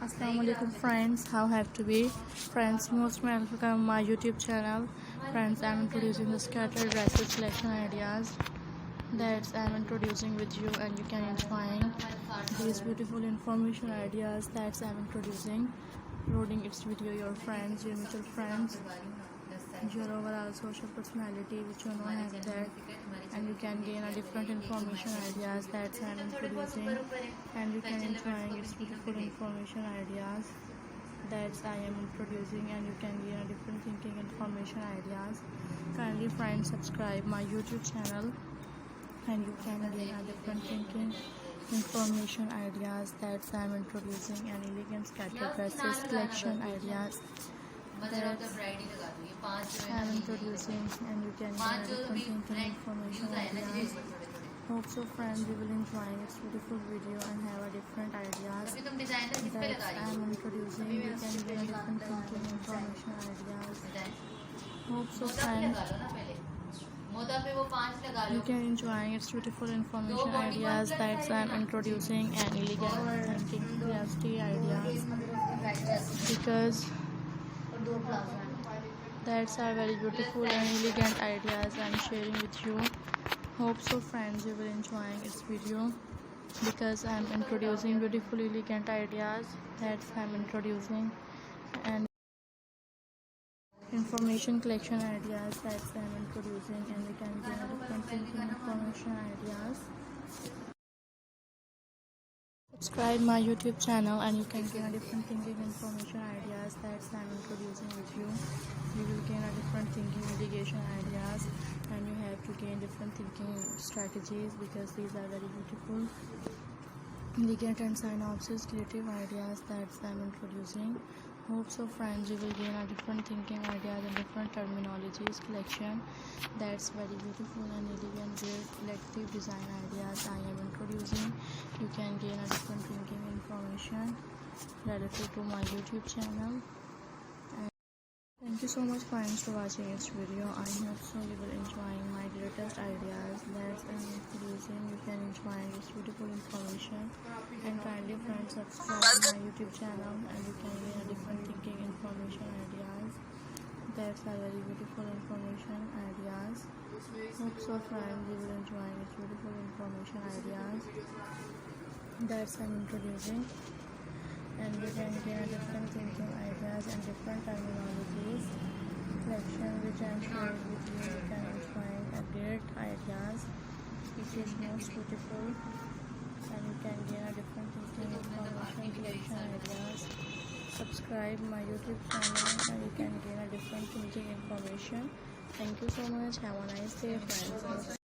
Assalamualaikum friends, how have to be? Friends, most welcome my YouTube channel. Friends, I'm introducing the scattered dresses selection ideas that I'm introducing with you, and you can enjoy these beautiful information ideas that I'm introducing, uploading its video your friends, your mutual friends, your overall social personality which you know have that, and you can gain a different information ideas that I'm introducing, and you can enjoy its beautiful information ideas that I am introducing, and you can gain a different thinking information ideas. Kindly friends, subscribe my YouTube channel and you can gain a different thinking information ideas that I am introducing, and elegant scattered dresses collection ideas that I am introducing, and you can gain a different thinking information ideas. Hope so friends, you will enjoy this beautiful video and have a different ideas that I am introducing. You can gain a different thinking information ideas. Hope so friends, you can enjoy its beautiful information ideas that I am introducing, and elegant thinking crafty ideas, because that's are very beautiful and elegant ideas I'm sharing with you. Hope so friends, you will enjoy this video because I'm introducing beautiful elegant ideas that I'm introducing, and information collection ideas that I'm introducing, and we can gain different thinking information ideas. Subscribe my YouTube channel and you can gain a different thinking information ideas that I'm introducing with you. You will gain a different thinking mitigation ideas, and you have to gain different thinking strategies because these are very beautiful, elegant and synopsis creative ideas that I'm introducing. Hope so friends, you will gain a different thinking ideas and different terminologies collection that's very beautiful and elegant great collective design ideas I am introducing. You can gain a different thinking information related to my YouTube channel. And thank you so much friends for watching this video. I hope so you will enjoy my latest ideas that I am introducing. You can enjoy this beautiful information, and kindly friends subscribe my YouTube channel and you can gain a different thinking information ideas that's a very beautiful information ideas. Hope so friends, you will enjoy this beautiful information ideas that I'm introducing, and you can gain a different thinking ideas and different terminologies collection which I'm sharing with you. You can enjoy a great ideas which is most beautiful, and you can gain a different thinking information collection ideas. Subscribe my YouTube channel and you can gain a different thinking information. Thank you so much. Have a nice day friends.